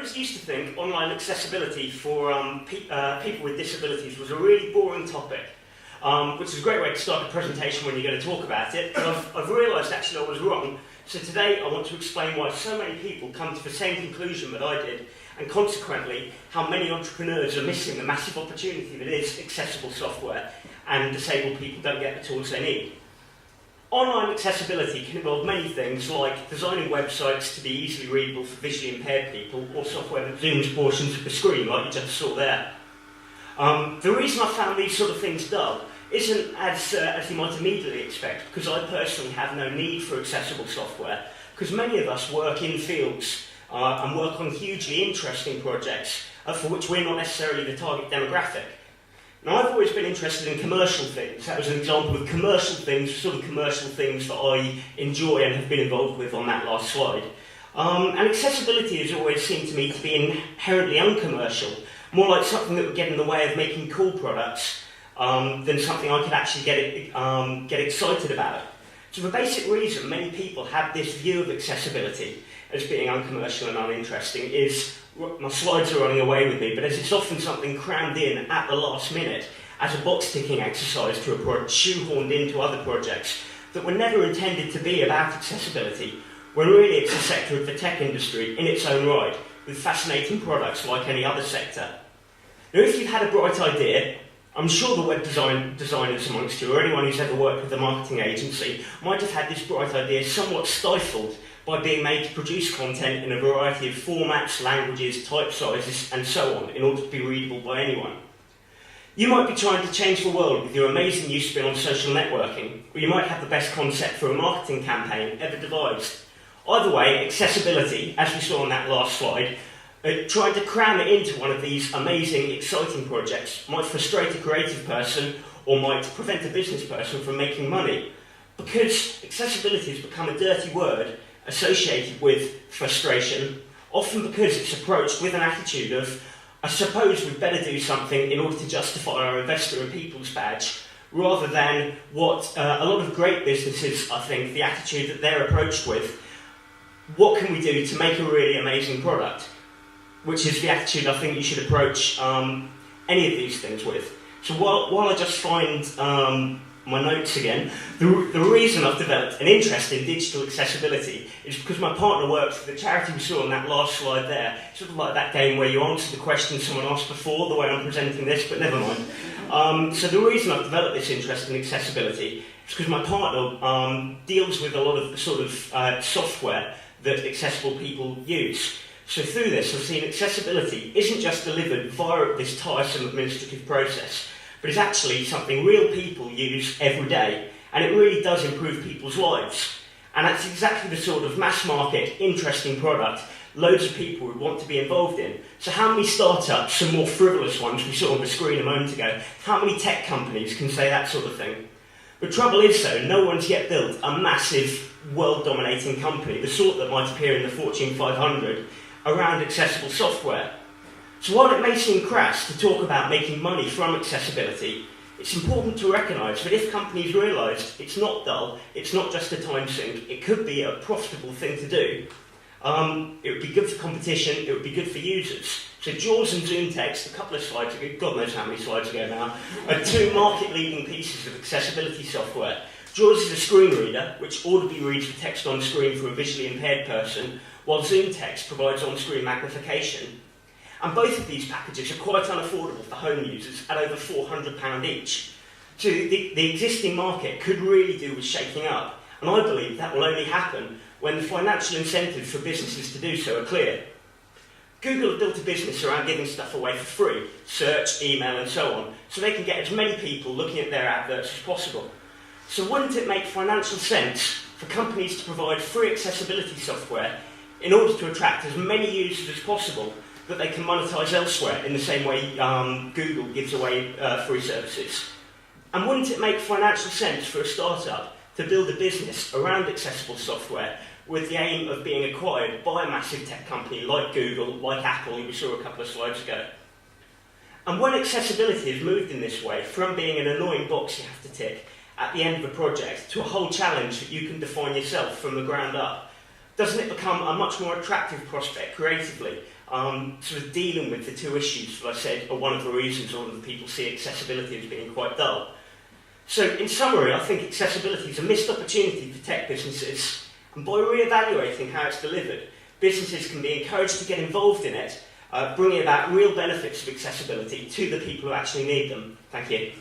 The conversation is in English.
always used to think online accessibility for people with disabilities was a really boring topic, which is a great way to start a presentation when you're going to talk about it, but I've realised actually I was wrong. So today I want to explain why so many people come to the same conclusion that I did, and consequently how many entrepreneurs are missing the massive opportunity that is accessible software, and disabled people don't get the tools they need. Online accessibility can involve many things, like designing websites to be easily readable for visually impaired people, or software that zooms portions of the screen, like you just saw there. The reason I found these sort of things dull isn't as you might immediately expect, because I personally have no need for accessible software, because many of us work in fields and work on hugely interesting projects for which we're not necessarily the target demographic. Now, I've always been interested in commercial things. That was an example of commercial things, sort of commercial things that I enjoy and have been involved with on that last slide. And accessibility has always seemed to me to be inherently uncommercial, more like something that would get in the way of making cool products than something I could actually get excited about. So the basic reason many people have this view of accessibility as being uncommercial and uninteresting is, my slides are running away with me, but as it's often something crammed in at the last minute as a box-ticking exercise to a project, shoehorned into other projects that were never intended to be about accessibility, when really it's a sector of the tech industry in its own right, with fascinating products like any other sector. Now, if you've had a bright idea, I'm sure the web designers amongst you, or anyone who's ever worked with a marketing agency, might have had this bright idea somewhat stifled by being made to produce content in a variety of formats, languages, type sizes, and so on, in order to be readable by anyone. You might be trying to change the world with your amazing new spin on social networking, or you might have the best concept for a marketing campaign ever devised. Either way, accessibility, as we saw on that last slide, trying to cram it into one of these amazing, exciting projects might frustrate a creative person or might prevent a business person from making money, because accessibility has become a dirty word associated with frustration, often because it's approached with an attitude of, I suppose we'd better do something in order to justify our investor in people's badge, rather than what a lot of great businesses, I think, the attitude that they're approached with, what can we do to make a really amazing product? Which is the attitude I think you should approach any of these things with. So while I just find my notes again, the reason I've developed an interest in digital accessibility is because my partner works for the charity we saw on that last slide there, sort of like that game where you answer the question someone asked before, the way I'm presenting this, but never mind. So the reason I've developed this interest in accessibility is because my partner deals with a lot of the sort of software that accessible people use. So through this, I've seen accessibility isn't just delivered via this tiresome administrative process, but it's actually something real people use every day, and it really does improve people's lives. And that's exactly the sort of mass market, interesting product loads of people would want to be involved in. So how many startups, some more frivolous ones we saw on the screen a moment ago, how many tech companies can say that sort of thing? The trouble is, though, no one's yet built a massive, world-dominating company, the sort that might appear in the Fortune 500, around accessible software. So while it may seem crass to talk about making money from accessibility, it's important to recognise that if companies realise it's not dull, it's not just a time sink, it could be a profitable thing to do. It would be good for competition, it would be good for users. So JAWS and ZoomText, a couple of slides ago, God knows how many slides ago now, are two market-leading pieces of accessibility software. JAWS is a screen reader, which audibly reads the text on screen for a visually impaired person, while ZoomText provides on-screen magnification. And both of these packages are quite unaffordable for home users at over £400 each. So the existing market could really do with shaking up, and I believe that will only happen when the financial incentives for businesses to do so are clear. Google have built a business around giving stuff away for free, search, email and so on, so they can get as many people looking at their adverts as possible. So wouldn't it make financial sense for companies to provide free accessibility software in order to attract as many users as possible that they can monetize elsewhere in the same way Google gives away free services? And wouldn't it make financial sense for a startup to build a business around accessible software with the aim of being acquired by a massive tech company like Google, like Apple, who we saw a couple of slides ago? And when accessibility is moved in this way, from being an annoying box you have to tick at the end of a project to a whole challenge that you can define yourself from the ground up, doesn't it become a much more attractive prospect creatively sort of dealing with the two issues that I said are one of the reasons a lot of the people see accessibility as being quite dull. So, in summary, I think accessibility is a missed opportunity for tech businesses, and by re-evaluating how it's delivered, businesses can be encouraged to get involved in it, bringing about real benefits of accessibility to the people who actually need them. Thank you.